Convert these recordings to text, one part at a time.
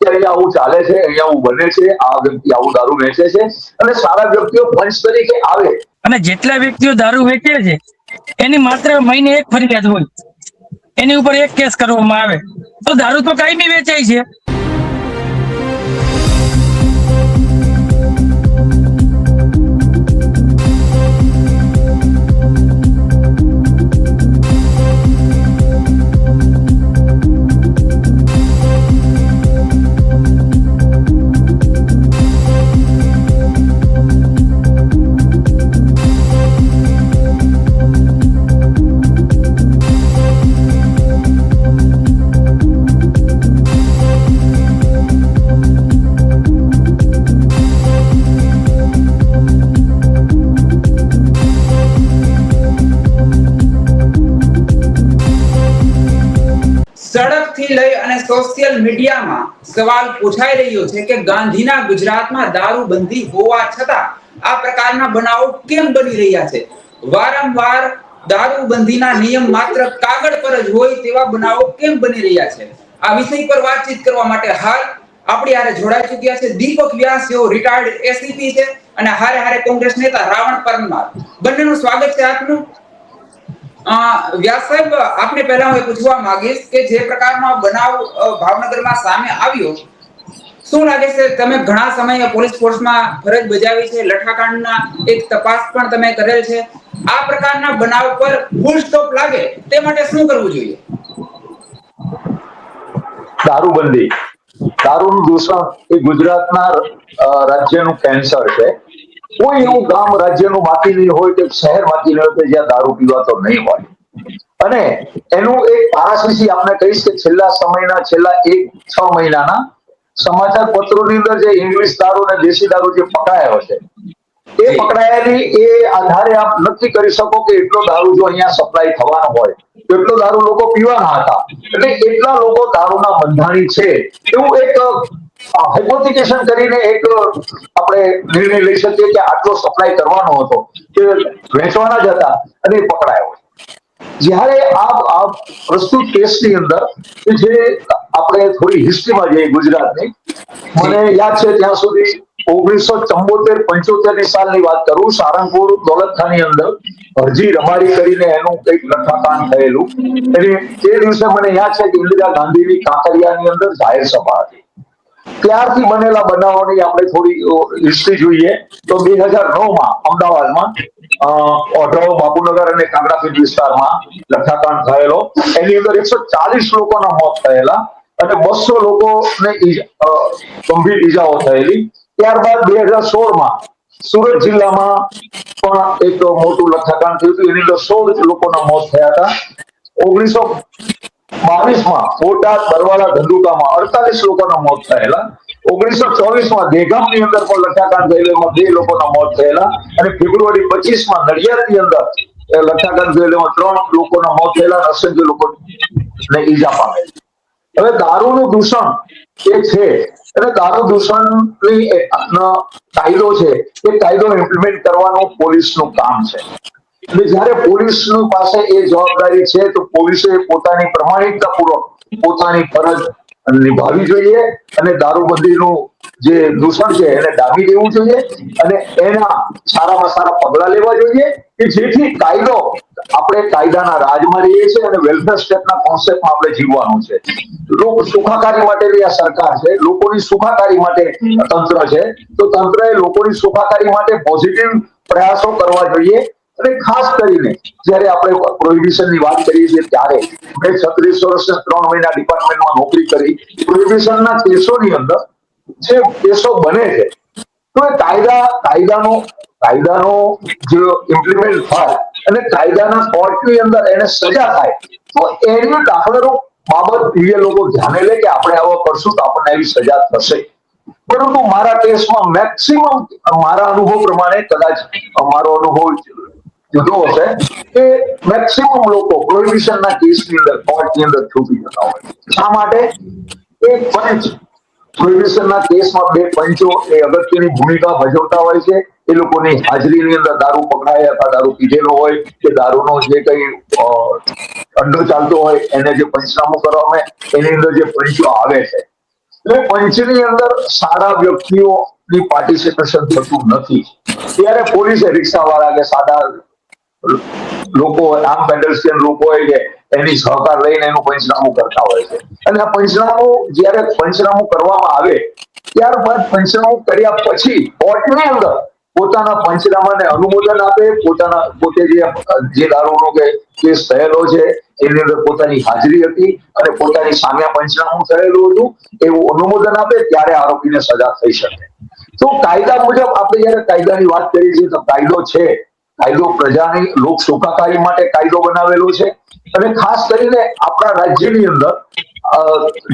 કે અહીંયા આવું ચાલે છે, અહીંયા આવું બને છે, આ વ્યક્તિ આવું દારૂ વેચે છે, અને સારા વ્યક્તિઓ પંચ તરીકે આવે. અને જેટલા વ્યક્તિઓ દારૂ વેચે છે એની માત્ર મહિને એક ફરિયાદ હોય, એની ઉપર એક કેસ કરવામાં આવે તો દારૂ તો કાયમી વેચાય છે. સડકથી લઈ અને સોશિયલ મીડિયામાં સવાલ પૂછાઈ રહ્યો છે કે ગાંધીના ગુજરાતમાં દારૂબંધી હોવા છતાં આ પ્રકારના બનાવો કેમ બની રહ્યા છે? વારંવાર દારૂબંધીના નિયમ માત્ર કાગળ પર જ હોય તેવા બનાવો કેમ બની રહ્યા છે? આ વિષય પર વાતચીત કરવા માટે હાલ આપણી હારે જોડાઈ ચૂક્યા છે દીપક વ્યાસ, જેઓ રિટાયર્ડ એસીપી છે, અને હારે કોંગ્રેસ નેતા રાવણ પરમાર. બંનેનું સ્વાગત છે આપનું. વ્યાસ સાહેબ, આપને પહેલા હું પૂછવા માંગીશ કે જે પ્રકારનો બનાવ ભાવનગરમાં સામે આવ્યો, શું લાગે છે, તમે ઘણા સમય પોલીસ ફોર્સમાં ફરજ બજાવી છે, લઠ્ઠાકાંડના એક તપાસ પણ તમે કરેલ છે, આ પ્રકારના બનાવ પર ફૂલ સ્ટોપ લાગે તે માટે શું કરવું જોઈએ? દારૂબંધી, દારૂનું દૂષણ એ ગુજરાતના રાજ્યનું કેન્સર છે. કોઈ એવું ગામ રાજ્યનું બાકી નહીં હોય કે શહેર બાકી નહીં હોય કે જ્યાં દારૂ પીવાતો નહીં હોય. અને એનું એક પારાશીસી આપણે કહીશ કે છેલ્લા 6 મહિનાના સમાચાર પત્રોની અંદર જે ઇંગ્લિશ દારૂ અને દેશી દારૂ જે પકડાયો છે, એ પકડાયાની એ આધારે આપ નક્કી કરી શકો કે એટલો દારૂ જો અહીંયા સપ્લાય થવાનો હોય તો એટલો દારૂ લોકો પીવાના હતા, એટલે એટલા લોકો દારૂના બંધાણી છે એવું એક હાઇપોથેટિકેશન કરીને એક આપણે નિર્ણય લઈ શકીએ કે આટલો સપ્લાય કરવાનો હતો કે વેચવાના જ હતા અને પકડાયો. જ્યારે આ પ્રસ્તુત કેસની અંદર જે આપણે થોડી હિસ્ટ્રીમાં જઈએ ગુજરાતની, મને યાદ છે ત્યાં સુધી 1974-75 સાલની વાત કરું, સારંગપુર દોલતખાની અંદર હરજી રબારી કરીને એનું કંઈક લઠ્ઠાકાંડ થયેલું. એટલે તે દિવસે મને યાદ છે કે ઇન્દિરા ગાંધીની કાંકરિયાની અંદર જાહેર સભા હતી. ત્યારથી બનેલા બનાવોની આપણે થોડી હિસ્ટ્રી જોઈએ તો 2009માં અમદાવાદમાં ઓઢવ, બાપુનગર અને કાંકરાપીઠ વિસ્તારમાં લઠ્ઠાકાંડ થયેલો. એની અંદર 140 લોકોના મોત થયેલા અને 200 લોકોને ગંભીર ઈજાઓ થયેલી. ત્યારબાદ 2016માં સુરત જિલ્લામાં પણ એક મોટું લઠ્ઠાકાંડ થયું હતું, એની અંદર 16 લોકોના મોત થયા હતા. 1922માં બોટાદ બરવાળા ધંધુકામાં 48 લોકોના મોત થયેલા. 1924માં દેગામની અંદર પણ લઠ્ઠાકાંડ થયેલો, એમાં 2 લોકોના મોત થયેલા. અને ફેબ્રુઆરી 25માં નડિયાદની અંદર લઠ્ઠાકાંડ થયેલો, એમાં 3 લોકોના મોત થયેલા અને અસંખ્ય લોકોને ઈજા પામેલી. હવે દારૂનું દૂષણ એ છે, અને દારૂ દૂષણની કાયદો છે, એ કાયદો ઇમ્પ્લિમેન્ટ કરવાનું પોલીસનું કામ છે. એટલે જયારે પોલીસની પાસે એ જવાબદારી છે તો પોલીસે પોતાની પ્રમાણિકતાપૂર્વક પોતાની ફરજ નિભાવવી જોઈએ અને દારૂબંધીનું જે દૂષણ છે એને ડામી દેવું જોઈએ અને એના સારામાં સારા પગલા લેવા જોઈએ કે જેથી કાયદો, આપણે કાયદાના રાજમાં રહીએ છીએ અને વેલફેર સ્ટેટના કોન્સેપ્ટમાં આપણે જીવવાનું છે. લોકો સુખાકારી માટેની આ સરકાર છે, લોકોની સુખાકારી માટે તંત્ર છે, તો તંત્રએ લોકોની સુખાકારી માટે પોઝિટિવ પ્રયાસો કરવા જોઈએ. અને ખાસ કરીને જયારે આપણે પ્રોહિબિશનની વાત કરીએ છીએ ત્યારે મેં 36 વર્ષ 3 મહિના ડિપાર્ટમેન્ટમાં નોકરી કરી. પ્રોહિબિશનના કેસોની અંદર જે કેસો બને છે તો એ કાયદાનો જે ઇમ્પ્લિમેન્ટ થાય અને કાયદાના કોર્ટની અંદર એને સજા થાય તો એની દાખલારૂપ બાબત એ લોકો ધ્યાને લે કે આપણે આવો કરશું તો આપણને એવી સજા થશે. પરંતુ મારા કેસમાં મેક્સિમમ મારા અનુભવ પ્રમાણે, કદાચ મારો અનુભવ જુદો હશે, કે મેક્સિમમ લોકો પ્રોહિબિશનના કેસની અંદર કોર્ટની અંદર છૂટી જતા હોય. શા માટે? એક પંચ, પ્રોહિબિશનના કેસમાં 2 પંચો એ અગત્યની ભૂમિકા ભજવતા હોય છે. એ લોકોની હાજરીની અંદર દારૂ પકડાયા હતા, દારૂ પીધેલો હોય કે દારૂનો જે કઈ અડ્ડો ચાલતો હોય એને જે પંચનામું કરવામાં એની અંદર જે પંચો આવે છે. એટલે પંચની અંદર સારા વ્યક્તિઓની પાર્ટિસિપેશન થતું નથી. ત્યારે પોલીસે રિક્ષાવાળા કે સાદા લોકો આમ પેડલ્સિયન લોકો હોય છે એની સહકાર લઈને એનું પંચનામું કરતા હોય છે. અને આ પંચનામું જયારે પંચનામું કરવામાં આવે ત્યારબાદ પંચનામું કર્યા પછી કોર્ટની અંદર પોતાના પંચનામાને અનુમોદન આપે, પોતે જે દારૂનો કે કેસ થયેલો છે એની અંદર પોતાની હાજરી હતી અને પોતાની સામે પંચનામું થયેલું હતું એવું અનુમોદન આપે ત્યારે આરોપીને સજા થઈ શકે. તો કાયદા મુજબ આપણે જયારે કાયદાની વાત કરીએ છીએ તો કાયદો છે, કાયદો પ્રજાની લોક સુખાકારી માટે કાયદો બનાવેલો છે. અને ખાસ કરીને આપણા રાજ્યની અંદર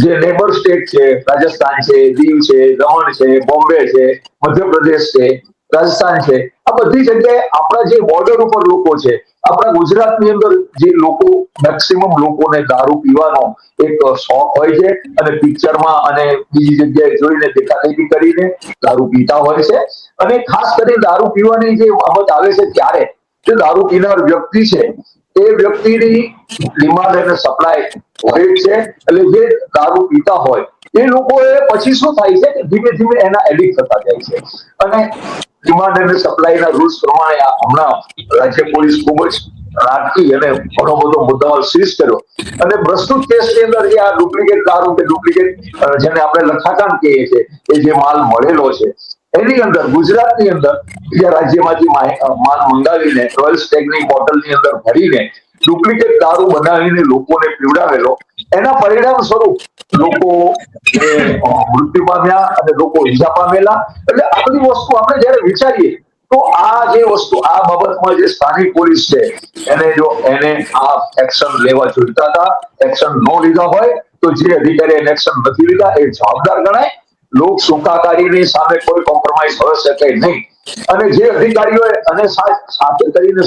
જે નેબર સ્ટેટ છે, રાજસ્થાન છે, દીવ છે, દમણ છે, બોમ્બે છે, મધ્યપ્રદેશ છે, રાજસ્થાન છે, આ બધી જગ્યાએ આપણા જે બોર્ડર ઉપર લોકો છે, આપણા ગુજરાતની અંદર જે લોકો મેક્સિમમ લોકોને દારૂ પીવાનો એક શોખ હોય છે અને પિક્ચરમાં અને બીજી જગ્યાએ જોઈને દેખાદેખી કરીને દારૂ પીતા હોય છે. અને ખાસ કરીને દારૂ પીવાની જે બાબત આવે છે ત્યારે જે દારૂ પીનાર વ્યક્તિ છે એ વ્યક્તિની ડિમાન્ડ અને સપ્લાય હોય છે. એટલે જે દારૂ પીતા હોય એ લોકોએ પછી શું થાય છે કે ધીમે ધીમે એના એડિક્ટ થતા જાય છે. અને ડિમાન્ડ અને સપ્લાયના રૂલ્સ પ્રમાણે હમણાં રાજ્ય પોલીસ ખૂબ જ રાખી અને ઘણો બધો મુદ્દામાલ સીઝ કર્યો અને પ્રસ્તુત કેસની અંદર જે આ ડુપ્લિકેટ દારૂ કે ડુપ્લિકેટ જેને આપણે લખાકાન કહીએ છીએ એ જે માલ મળેલો છે એની અંદર ગુજરાતની અંદર બીજા રાજ્યમાંથી માલ મંગાવીને રોયલ સ્ટેગની બોટલની અંદર ભરીને ડુપ્લિકેટ દારૂ બનાવીને લોકોને પીવડાવેલો, એના પરિણામ સ્વરૂપ લોકો મૃત્યુ પામ્યા અને લોકો ઈજા પામેલા. એટલે આ બધી વસ્તુ આપણે જયારે વિચારીએ તો આ જે વસ્તુ આ બાબતમાં જે સ્થાનિક પોલીસ છે એને આ એક્શન લેવા જોઈતા હતા. એક્શન ન લીધા હોય તો જે અધિકારી એક્શન નથી લીધા એ જવાબદાર ગણાય. લોક સુખાકારીની સામે કોઈ કોમ્પ્રોમાઇઝ હોઈ શકે નહીં. અને જે અધિકારીઓ અને સાથે કરીને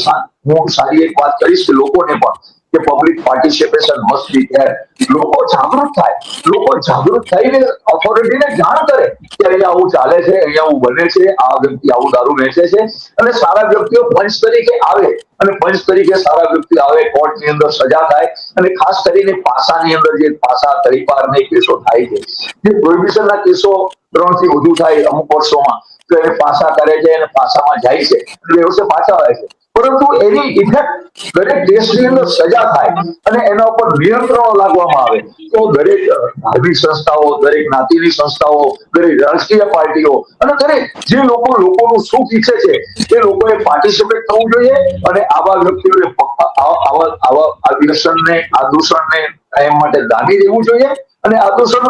હું સારી એક વાત કરીશ કે લોકોને પણ કે public participation must be there. લોકો જાગૃત થાય, લોકો જાગૃત થઈને ઓથોરિટીને જાણ કરે કે અહીંયા આવું ચાલે છે, અહીંયા આવું બને છે, આ વ્યક્તિ આવું દારૂ વેચે છે. અને સારા વ્યક્તિઓ પંચ તરીકે આવે અને પંચ તરીકે સારા વ્યક્તિ આવે, કોર્ટની અંદર સજા થાય. અને ખાસ કરીને પાસાની અંદર જે પાસા તળીપાર કેસો થાય છે, જે પ્રોહિબિશનના કેસો 3 થી વધુ થાય અમુક વર્ષોમાં તો એ પાસા કરે છે અને પાસામાં જાય છે એટલે એ વર્ષે પાછા આવે છે. પરંતુ એની ઇફેક્ટ દરેક દેશની અંદર સજા થાય અને એના ઉપર નિયંત્રણો લાગવામાં આવે તો દરેક ધાર્મિક સંસ્થાઓ, દરેક જ્ઞાતિની સંસ્થાઓ, દરેક રાજકીય પાર્ટીઓ અને દરેક જે લોકોનું સુખ ઈચ્છે છે એ લોકોએ પાર્ટિસિપેટ થવું જોઈએ. અને આવા વ્યક્તિઓને આવા વ્યસનને, આ દૂષણને કાયમ માટે દાબી દેવું જોઈએ. અને આ દૂષણ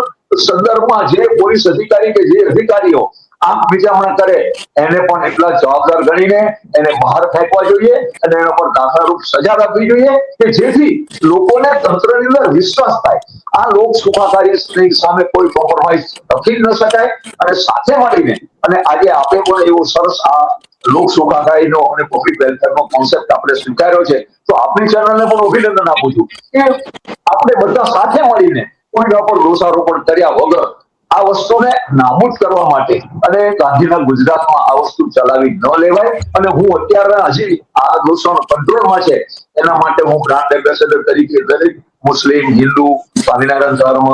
સંદર્ભમાં જે પોલીસ અધિકારી કે જે અધિકારીઓ આમ વિચારણા કરે એને પણ એટલા જવાબદાર ગણીને એને બહાર ફેંકવા જોઈએ અને એના પર દાખલારૂપ સજા આપવી જોઈએ કે જેથી લોકોને તંત્રની અંદર વિશ્વાસ થાય. આ લોક સુખાકારી સામે કોઈ કોમ્પ્રોમાઇઝ રાખી ન શકાય. અને સાથે મળીને અને આજે આપણે પણ એવો સરસ આ લોક સુખાકારીનો અને પબ્લિક વેલફેરનો કોન્સેપ્ટ આપણે સ્વીકાર્યો છે તો આપણી ચેનલને પણ અભિનંદન આપું છું કે આપણે બધા સાથે મળીને કોઈના પર દોષારોપણ કર્યા વગર આ વસ્તુને નાબૂદ કરવા માટે અને ગાંધીના ગુજરાતમાં આ વસ્તુ ચલાવી ન લેવાય. અને હું અત્યારે હજી આ દોષણ કંટ્રોલમાં છે એના માટે હું બ્રાન્ડ એમ્બેસેડર તરીકે દરેક મુસ્લિમ, હિન્દુ, સ્વામિનારાયણ ધર્મ,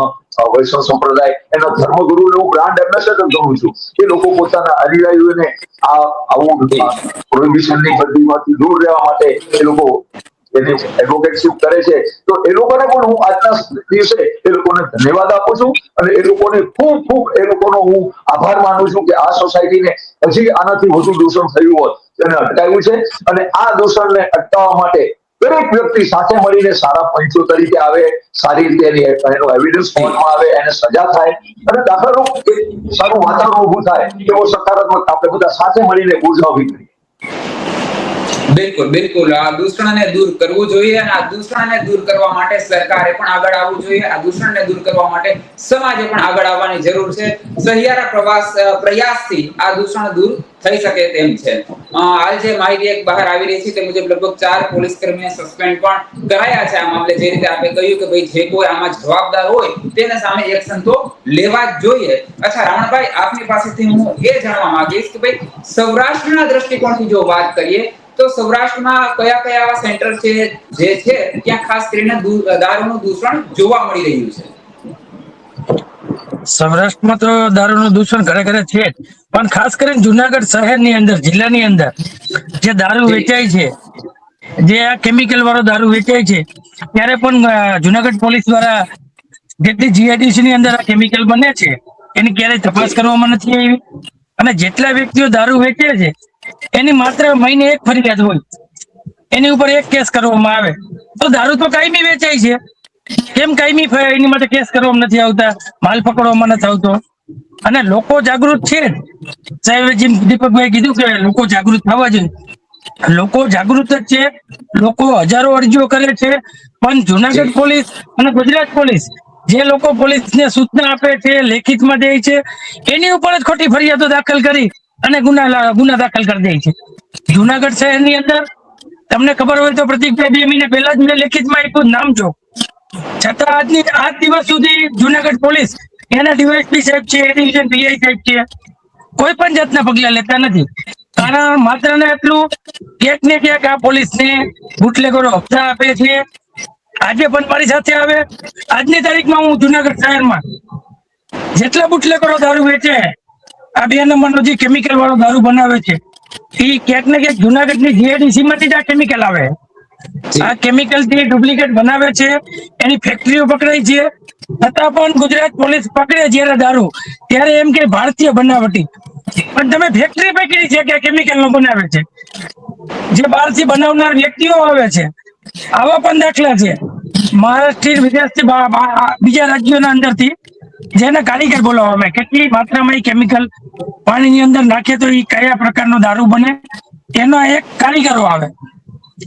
વૈષ્ણવ સંપ્રદાય એના ધર્મગુરુને હું બ્રાન્ડ એમ્બેસેડર કહું છું. એ લોકો પોતાના અનુયાયીઓને આવું પ્રોહિબિશનની બદલીમાંથી દૂર રહેવા માટે એ લોકો એની એડવોકેટશીપ કરે છે. તો એ લોકોને પણ હું આજના દિવસે એ લોકોને ધન્યવાદ આપું છું અને એ લોકોને ખૂબ એ લોકોનો હું આભાર માનું છું કે આ સોસાયટીને હજી આનાથી વધુ દૂષણ થયું હોત તેને અટકાવ્યું છે. અને આ દૂષણને અટકાવવા માટે દરેક વ્યક્તિ સાથે મળીને સારા પંચો તરીકે આવે, સારી રીતે એનો એવિડન્સ કોર્ટમાં આવે, એને સજા થાય અને દાખલારૂપ એક સારું વાતાવરણ ઉભું થાય એવો સકારાત્મક આપણે બધા સાથે મળીને ઉર્જા ઉભી કરીએ. બિલકુલ બિલકુલ આ દૂષણને દૂર કરવું જોઈએ અને આ દૂષણને દૂર કરવા માટે સરકારે પણ આગળ આવવું જોઈએ. આ દૂષણને દૂર કરવા માટે સમાજે પણ આગળ આવવાની જરૂર છે. સહિયારા પ્રયાસથી આ દૂષણ દૂર થઈ શકે તેમ છે. હાલ જે માહિતી એક બહાર આવી રહી છે તે મુજબ લગભગ 4 પોલીસ કર્મીને સસ્પેન્ડ પણ કરાયા છે. આ મામલે જે રીતે આપણે કહ્યું કે ભાઈ જે કોઈ આમાં જવાબદાર હોય તેના સામે એક્શન તો લેવા જ જોઈએ. અચ્છા રાવણભાઈ, આપની પાસેથી હું એ જાણવા માંગીશ કે ભાઈ સૌરાષ્ટ્રના દ્રષ્ટિકોણથી જો વાત કરીએ તો સૌરાષ્ટ્રમાં કયા કયા એવા સેન્ટર છે જે છે ત્યાં ખાસ કરીને દારૂનું દૂષણ જોવા મળી રહ્યું છે? સૌરાષ્ટ્રમાં તો દારૂનું દૂષણ ઘરે ઘરે છે જ. પણ ખાસ કરીને જુનાગઢ શહેરની અંદર, જિલ્લાની અંદર જે દારૂ જી વેચાય છે, જે આ કેમિકલ વાળો દારૂ વેચાય છે, ત્યારે પણ જુનાગઢ પોલીસ દ્વારા જેટલી જીઆઈડીસી ની અંદર આ કેમિકલ બને છે એની ક્યારેય તપાસ કરવામાં નથી આવી. અને જેટલા વ્યક્તિઓ દારૂ વેચે છે એની માત્ર મહિને એક ફરિયાદ હોય, એની ઉપર એક કેસ કરવામાં આવે. તો દારૂ તો કાયમી વેચાય છે, કેમ કાયમી એની માટે કેસ કરવામાં નથી આવતા, માલ પકડવામાં નથી આવતો? અને લોકો જાગૃત છે જ. સાહેબે જેમ દીપકભાઈ કીધું કે લોકો જાગૃત થવા જોઈએ, લોકો જાગૃત જ છે. લોકો હજારો અરજીઓ કરે છે, પણ જી જુનાગઢ પોલીસ અને ગુજરાત પોલીસ જે લોકો પોલીસને સૂચના આપે છે, લેખિતમાં દે છે, એની ઉપર જ ખોટી ફરિયાદો દાખલ કરી અને ગુના દાખલ કરી દે છે. જુનાગઢ શહેરની અંદર તમને ખબર હોય તો પ્રતિકભાઈ 2 મહિના પહેલા જ મેં લેખિતમાં આપ્યું, નામ જો. છતાં આજ દિવસ સુધી જુનાગઢ પોલીસ, એના ડીવાયએસપી સાહેબ છે, એ ડિવિઝન પીઆઈ સાહેબ છે, કોઈ પણ જાતના પગલા લેતા નથી. કારણ માત્ર ને એટલું, ક્યાંક ને ક્યાંક આ પોલીસને બુટલેગરો હપ્તા આપે છે. આજે પણ મારી સાથે આવે, આજની તારીખમાં હું જુનાગઢ શહેરમાં જેટલા બુટલેગરો દારૂ વેચે, આ 2 નંબરનો જે કેમિકલ વાળો દારૂ બનાવે છે, એ ક્યાંક ને ક્યાંક જુનાગઢની જીઆઈડીસી માંથી જ આ કેમિકલ આવે. જી આ કેમિકલ થી ડુપ્લિકેટ બનાવે છે, એની ફેક્ટરીઓ પકડાઈ છે. છતાં પણ ગુજરાત પોલીસ પકડે જ્યારે દારૂ, ત્યારે એમ કે ભારતીય બનાવટી. પણ તમે ફેક્ટરી પકડી છે કે કેમિકલ નો બનાવે છે, જે બહારથી બનાવનાર વ્યક્તિઓ આવે છે. આવા પણ દાખલા છે મહારાષ્ટ્ર, વિદેશથી, બીજા રાજ્યોના અંદરથી, જેને કારીગર બોલાવવામાં આવે. કેટલી માત્રામાં એ કેમિકલ પાણીની અંદર નાખે તો એ કયા પ્રકારનો દારૂ બને, એનો એક કારીગરો આવે.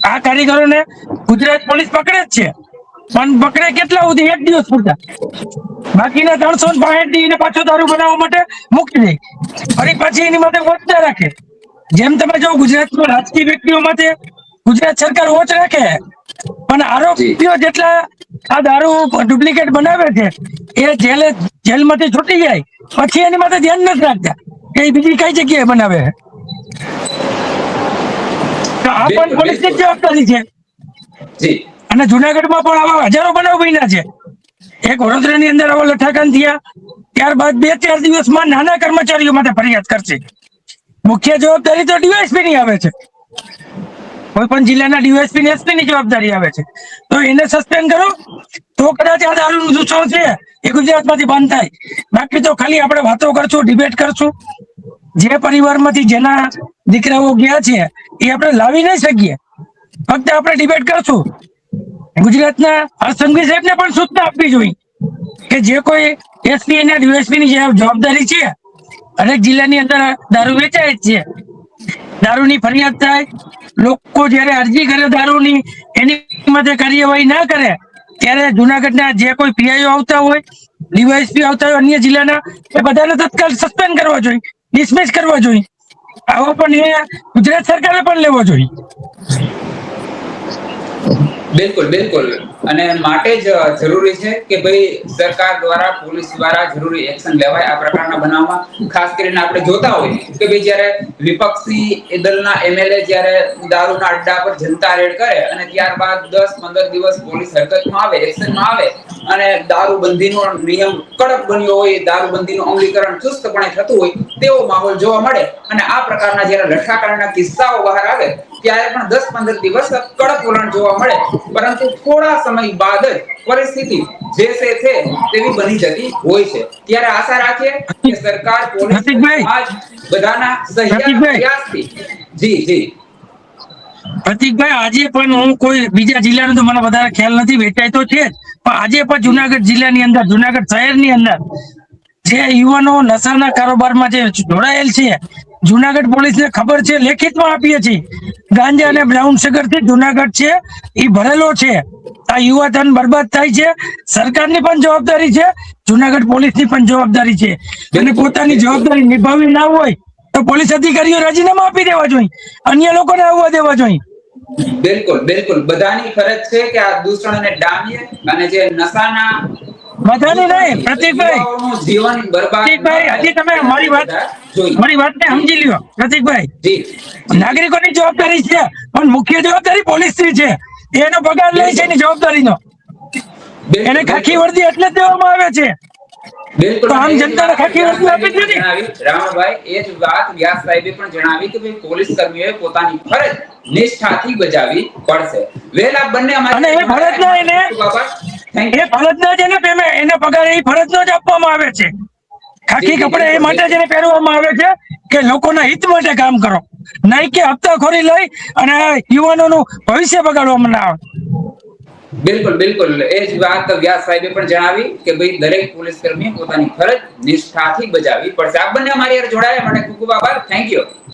આ કારીગરોને ગુજરાત પોલીસ પકડે જ છે, પણ પકડે કેટલા સુધી? એક દિવસ પૂરતા. બાકીના 365 ને પાછો દારૂ બનાવવા માટે મૂકી દે, ફરી પાછી એની માટે વોચ ના રાખે. જેમ તમે જો ગુજરાતમાં રાજકીય વ્યક્તિઓ માટે ગુજરાત સરકાર વોચ રાખે, પણ જી આરોપીઓ જેટલા આ દારૂ ડુપ્લિકેટ બનાવે છે એ જેલમાંથી છૂટી જાય પછી એની માટે ધ્યાન નથી રાખતા કે એ બીજી કઈ જગ્યાએ બનાવે. તો આ પણ બિલકુલ પોલીસની જ બિલકુલ જવાબદારી છે. જી અને જુનાગઢમાં પણ આવા હજારો બનાવ બન્યા છે. એક વડોદરાની અંદર આવા લઠાકાંડ થયા, ત્યારબાદ 2-4 દિવસમાં નાના કર્મચારીઓ માટે ફરિયાદ કરશે. મુખ્ય જવાબદારી તો ડીવાયએસપી ની આવે છે. કોઈ પણ જિલ્લાના ડીવાયએસપી ને એસપી ની જવાબદારી આવે છે. તો એને સસ્પેન્ડ કરો તો કદાચ આ દારૂનું દૂષણ છે એ ગુજરાતમાંથી બંધ થાય. બાકી તો ખાલી આપણે વાતો કરશું, ડિબેટ કરશું. જે પરિવારમાંથી જેના દીકરાઓ ગયા છે એ આપણે લાવી નહીં શકીએ, ફક્ત આપણે ડિબેટ કરશું. ગુજરાતના સંઘવી સાહેબને પણ સૂચના આપવી જોઈએ કે જે કોઈ એસપી અને ડીવાયએસપી ની જે જવાબદારી છે, દરેક જિલ્લાની અંદર દારૂ વેચાય જ છે, દારૂની ફરિયાદ થાય, લોકો જયારે અરજી કરે દારૂની, એની માટે કાર્યવાહી ના કરે, ત્યારે જુનાગઢના જે કોઈ પીઆઈઓ આવતા હોય, ડીવાયએસપી આવતા હોય અન્ય જિલ્લાના, એ બધાને તત્કાલ સસ્પેન્ડ કરવા જોઈએ, ડિસમિસ કરવા જોઈએ. આવો પણ એ ગુજરાત સરકારે પણ લેવો જોઈએ. બિલકુલ બિલકુલ. અને માટે જ જરૂરી છે કે ભાઈ સરકાર દ્વારા, પોલીસ દ્વારા જરૂરી એક્શન લેવાય આ પ્રકારના બનાવમાં. ખાસ કરીને આપણે જોતા હોય કે ભાઈ જ્યારે વિપક્ષી દળના એમએલએ જ્યારે દારૂના અડ્ડા પર જનતા રેડ કરે અને ત્યારબાદ 10-15 દિવસ પોલીસ હરકતમાં આવે, એક્શનમાં આવે અને દારૂબંધીનો નિયમ કડક બન્યો હોય, દારૂબંધીનું અમલીકરણ ચુસ્તપણે થતું હોય તેવો માહોલ જોવા મળે. અને આ પ્રકારના જ્યારે લઠ્ઠાકાંડના કિસ્સાઓ બહાર આવે ત્યારે પણ 10-15 દિવસ કડક વલણ જોવા મળે, પરંતુ થોડા સમય બાદ જ પરિસ્થિતિ જે છે તેવી બની જતી હોય છે. ત્યારે આશા રાખીએ કે સરકાર, પોલીસ અને પ્રતિકભાઈ, સમાજ બધાના સહિયારા પ્રતિકભાઈ, પ્રયાસથી જી જી પ્રતિકભાઈ, આજે પણ હું કોઈ બીજા જિલ્લાનો તો મને વધારે ખ્યાલ નથી, વેચાય તો છે જ, પણ આજે પણ જુનાગઢ જિલ્લાની અંદર, જુનાગઢ શહેરની અંદર જે યુવાનો નશાના કારોબારમાં જે જોડાયેલ છે, જુનાગઢ પોલીસને ખબર છે, લેખિતમાં આપીએ છીએ. ગાંજા અને બ્રાઉન શુગર થી જુનાગઢ છે એ ભરેલો છે. આ યુવાધન બરબાદ થાય છે. સરકારની પણ જવાબદારી છે, જુનાગઢ પોલીસની પણ જવાબદારી છે. અને પોતાની જવાબદારી નિભાવી ના હોય તો પોલીસ અધિકારીઓ રાજીનામા આપી દેવા જોઈએ, અન્ય લોકોને આવવા દેવા જોઈએ. બિલકુલ બિલકુલ. બધાની ફરજ છે કે આ દૂષણને ડામીએ અને જે નશાના બધાની નહીં પ્રતિકભાઈ, યુવાઓનું જીવન બરબાદ ન પ્રતિકભાઈ, થાય હજી તમે એનાથી બધા જોઈએ. મારી વાતને સમજી લ્યો પ્રતિકભાઈ. જી જી નાગરિકોની જવાબદારી છે, પણ મુખ્ય જવાબદારી પોલીસની છે. એનો પગાર લે છે એની જવાબદારીનો. એને બિલકુલ ખાખી બિલકુલ વર્દી એટલે જ દેવામાં આવે છે બિલકુલ. તો આમ અને એ જ જનતાને વાત ખાખી વ્યાસ વસ્તુ સાહેબે આપી જ પણ નથી. જણાવી, રામભાઈ, એ જ વાત વ્યાસ સાહેબે પણ જણાવી કે ભાઈ પોલીસ કર્મીઓએ પોતાની ફરજ નિષ્ઠાથી બજાવવી પડશે. વેલ આપ બંને અમારી અને એ સાથે જોડાયા ફરજના એ માટે એને ખૂબ ખૂબ આભાર. Thank A you. ફરજના જ એને પેમેન્ટ એને પગાર એ ફરજનો જ આપવામાં આવે છે. જી ખાખી જી કપડા એ બિલકુલ માટે જ બિલકુલ એને પહેરવામાં આવે છે કે લોકોના હિત માટે કામ કરો, નહીં કે હપ્તાખોરી લઈ અને યુવાનોનું ભવિષ્ય બગાડવામાં ના આવે. બિલકુલ બિલકુલ. એ જ વાત વ્યાસ સાહેબે પણ જણાવી કે ભાઈ દરેક પોલીસ કર્મી પોતાની ફરજ નિષ્ઠાથી બજાવવી પડશે. આપ બંને અમારી સાથે જોડાયા માટે ખૂબ ખૂબ આભાર. Thank you.